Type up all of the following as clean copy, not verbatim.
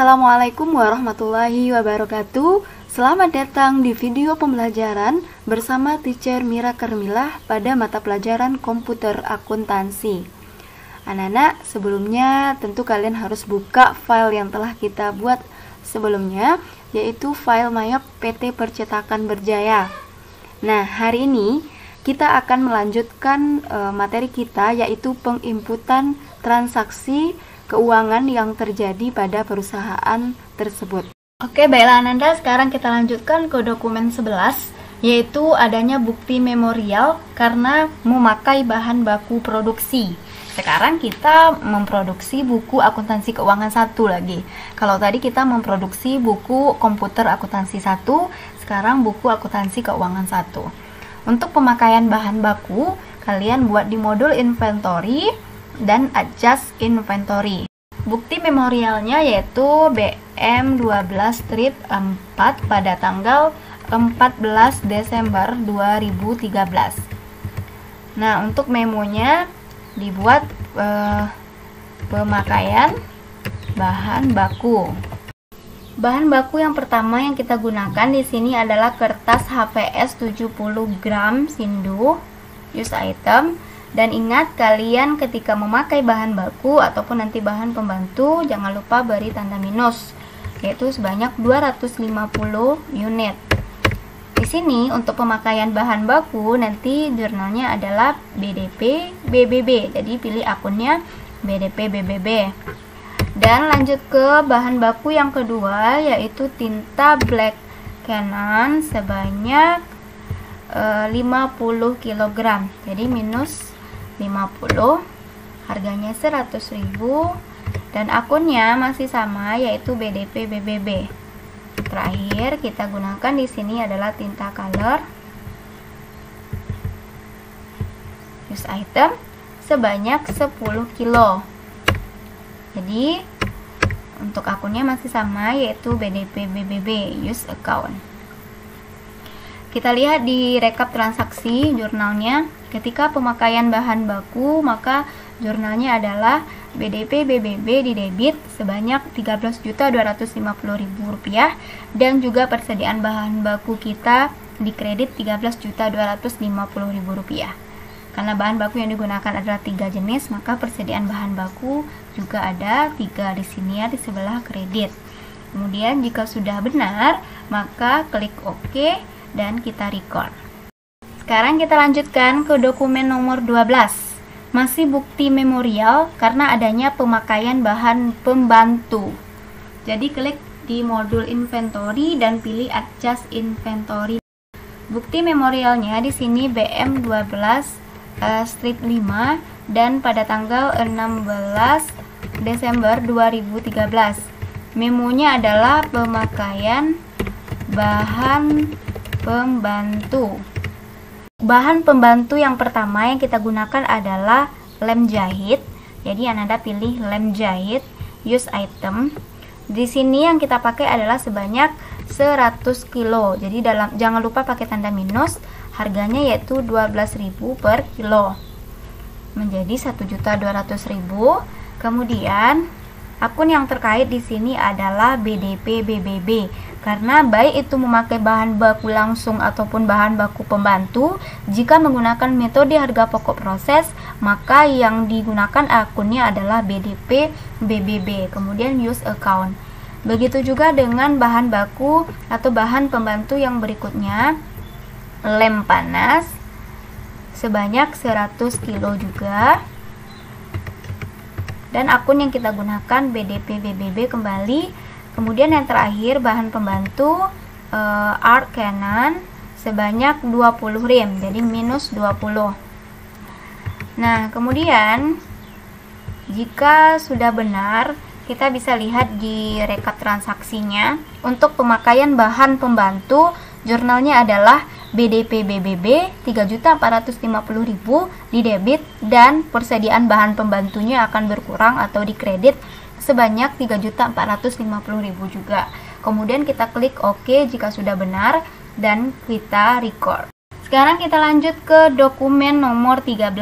Assalamualaikum warahmatullahi wabarakatuh. Selamat datang di video pembelajaran bersama Teacher Mira Kermilah pada mata pelajaran komputer akuntansi. Anak-anak, sebelumnya tentu kalian harus buka file yang telah kita buat sebelumnya, yaitu file mayop PT Percetakan Berjaya. Nah, hari ini kita akan melanjutkan materi kita, yaitu penginputan transaksi keuangan yang terjadi pada perusahaan tersebut. Oke, baiklah Ananda, sekarang kita lanjutkan ke dokumen 11, yaitu adanya bukti memorial karena memakai bahan baku produksi. Sekarang kita memproduksi buku akuntansi keuangan 1 lagi. Kalau tadi kita memproduksi buku komputer akuntansi 1, sekarang buku akuntansi keuangan 1. Untuk pemakaian bahan baku, kalian buat di modul inventory dan adjust inventory. Bukti memorialnya yaitu BM12-4 pada tanggal 14 Desember 2013. Nah, untuk memonya dibuat pemakaian bahan baku. Bahan baku yang pertama yang kita gunakan di sini adalah kertas HVS 70 gram Sindu use item. Dan ingat, kalian ketika memakai bahan baku ataupun nanti bahan pembantu, jangan lupa beri tanda minus, yaitu sebanyak 250 unit. Di sini untuk pemakaian bahan baku nanti jurnalnya adalah BDP BBB. Jadi pilih akunnya BDP BBB. Dan lanjut ke bahan baku yang kedua, yaitu tinta black Canon sebanyak 50 kg. Jadi minus 50, harganya 100.000, dan akunnya masih sama, yaitu BDP BBB. Terakhir kita gunakan di sini adalah tinta color use item sebanyak 10 kilo. Jadi untuk akunnya masih sama, yaitu BDP BBB use account. Kita lihat di rekap transaksi jurnalnya. Ketika pemakaian bahan baku, maka jurnalnya adalah BDP BBB di debit sebanyak Rp13.250.000 dan juga persediaan bahan baku kita di kredit Rp13.250.000. Karena bahan baku yang digunakan adalah 3 jenis, maka persediaan bahan baku juga ada 3 di sini ya, di sebelah kredit. Kemudian jika sudah benar, maka klik OK dan kita record. Sekarang kita lanjutkan ke dokumen nomor 12. Masih bukti memorial karena adanya pemakaian bahan pembantu. Jadi klik di modul inventory dan pilih adjust inventory. Bukti memorialnya di sini BM12-5 dan pada tanggal 16 Desember 2013. Memonya adalah pemakaian bahan pembantu. Bahan pembantu yang pertama yang kita gunakan adalah lem jahit. Jadi Ananda pilih lem jahit use item. Di sini yang kita pakai adalah sebanyak 100 kilo. Jadi jangan lupa pakai tanda minus. Harganya yaitu 12.000 per kilo. Menjadi 1.200.000. Kemudian akun yang terkait di sini adalah BDP BBB. Karena baik itu memakai bahan baku langsung ataupun bahan baku pembantu, jika menggunakan metode harga pokok proses, maka yang digunakan akunnya adalah BDP BBB, kemudian use account. Begitu juga dengan bahan baku atau bahan pembantu yang berikutnya, lem panas sebanyak 100 kilo juga. Dan akun yang kita gunakan BDP BBB kembali. Kemudian yang terakhir bahan pembantu art Canon sebanyak 20 rem, jadi minus 20. Nah, kemudian jika sudah benar, kita bisa lihat di rekap transaksinya. Untuk pemakaian bahan pembantu, jurnalnya adalah BDP BBB 3.450.000 di debit dan persediaan bahan pembantunya akan berkurang atau dikredit sebanyak 3.450.000 juga. Kemudian kita klik OK jika sudah benar dan kita record. Sekarang kita lanjut ke dokumen nomor 13.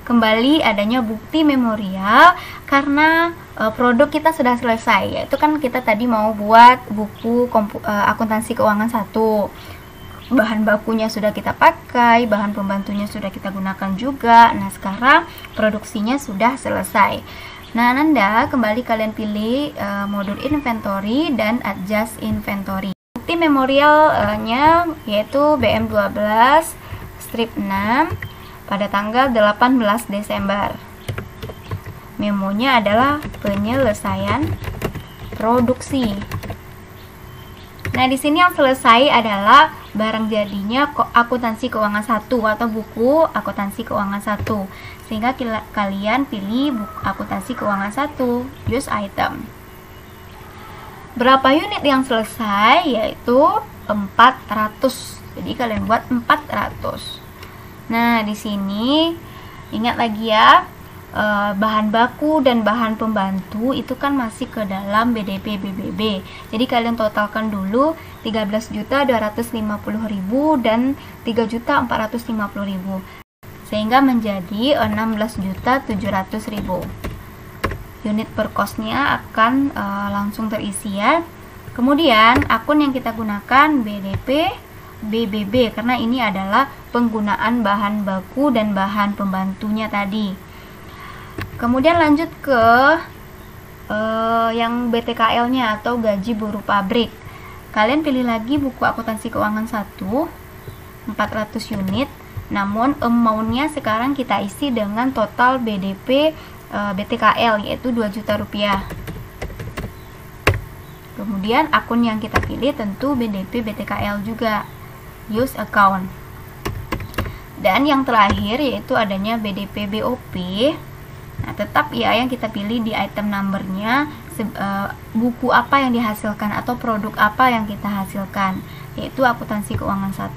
Kembali adanya bukti memorial karena produk kita sudah selesai, yaitu kan kita tadi mau buat buku akuntansi keuangan 1. Bahan bakunya sudah kita pakai, bahan pembantunya sudah kita gunakan juga. Nah, sekarang produksinya sudah selesai. Nah, Ananda kembali kalian pilih modul inventory dan adjust inventory. Bukti memorialnya yaitu BM12 strip 6 pada tanggal 18 Desember. Memonya adalah penyelesaian produksi. Nah, di sini yang selesai adalah barang jadinya akuntansi keuangan 1 atau buku akuntansi keuangan 1. Sehingga kalian pilih buku akuntansi keuangan 1, use item. Berapa unit yang selesai? Yaitu 400. Jadi kalian buat 400. Nah, di sini ingat lagi ya, bahan baku dan bahan pembantu itu kan masih ke dalam BDP BBB. Jadi kalian totalkan dulu 13.250.000 dan 3.450.000 sehingga menjadi 16.700.000. Unit per costnya akan langsung terisi ya. Kemudian akun yang kita gunakan BDP BBB karena ini adalah penggunaan bahan baku dan bahan pembantunya tadi. Kemudian lanjut ke yang BTKL-nya atau gaji buruh pabrik. Kalian pilih lagi buku akuntansi keuangan 1 400 unit. Namun amount-nya sekarang kita isi dengan total BDP BTKL yaitu 2 juta rupiah. Kemudian akun yang kita pilih tentu BDP BTKL juga, use account. Dan yang terakhir yaitu adanya BDP BOP. Nah, tetap ya yang kita pilih di item numbernya buku apa yang dihasilkan atau produk apa yang kita hasilkan, yaitu akuntansi keuangan 1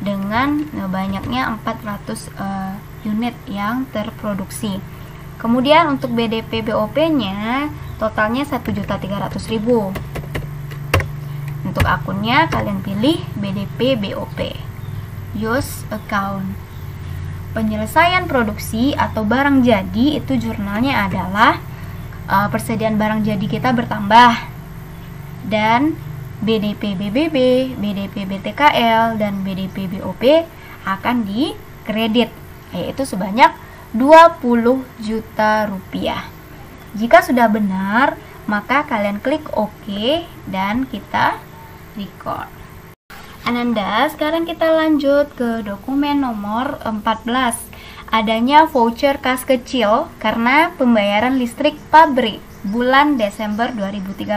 dengan banyaknya 400 unit yang terproduksi. Kemudian untuk BDP BOP nya totalnya 1.300.000. Untuk akunnya kalian pilih BDP BOP, use account. Penyelesaian produksi atau barang jadi itu jurnalnya adalah persediaan barang jadi kita bertambah dan BDP BBB, BDP BTKL dan BDP BOP akan dikredit yaitu sebanyak 20 juta rupiah. Jika sudah benar, maka kalian klik OK dan kita record. Ananda, sekarang kita lanjut ke dokumen nomor 14. Adanya voucher kas kecil karena pembayaran listrik pabrik bulan Desember 2013.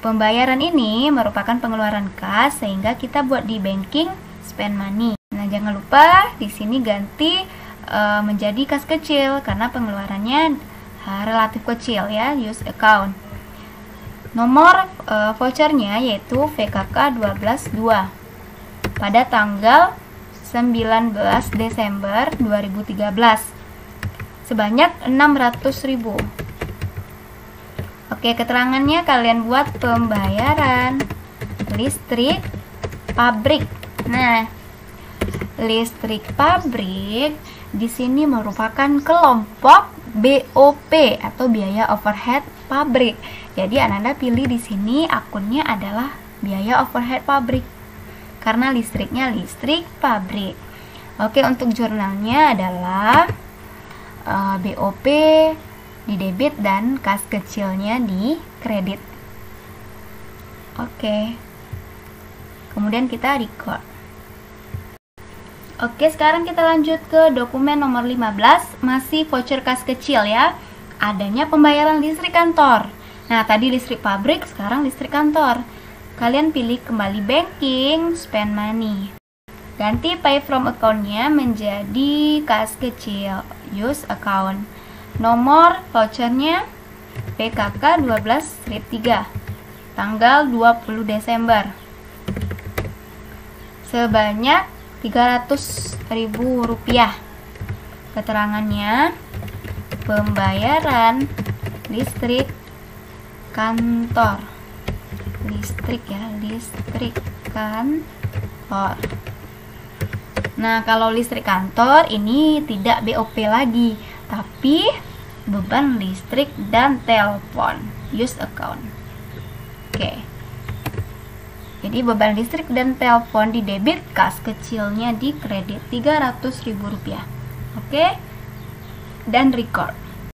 Pembayaran ini merupakan pengeluaran kas sehingga kita buat di banking spend money. Nah, jangan lupa di sini ganti menjadi kas kecil karena pengeluarannya relatif kecil ya, use account. Nomor vouchernya yaitu VKK 122 pada tanggal 19 Desember 2013 sebanyak 600.000. Oke, keterangannya kalian buat pembayaran listrik pabrik. Nah, listrik pabrik di sini merupakan kelompok BOP atau biaya overhead pabrik. Jadi Ananda pilih di sini akunnya adalah biaya overhead pabrik karena listriknya listrik pabrik. Oke, untuk jurnalnya adalah BOP di debit dan kas kecilnya di kredit. Oke. Kemudian kita record. Oke, sekarang kita lanjut ke dokumen nomor 15, masih voucher kas kecil ya. Adanya pembayaran listrik kantor. Nah, tadi listrik pabrik, sekarang listrik kantor. Kalian pilih kembali banking, spend money. Ganti pay from account-nya menjadi kas kecil, use account. Nomor vouchernya PKK 12/3, tanggal 20 Desember. Sebanyak 300.000 rupiah. Keterangannya pembayaran listrik kantor. Listrik ya, listrik kantor. Nah, kalau listrik kantor ini tidak BOP lagi, tapi beban listrik dan telepon, use account. Oke. Jadi beban listrik dan telepon di debit, kas kecilnya di kredit Rp300.000. Oke. Dan record.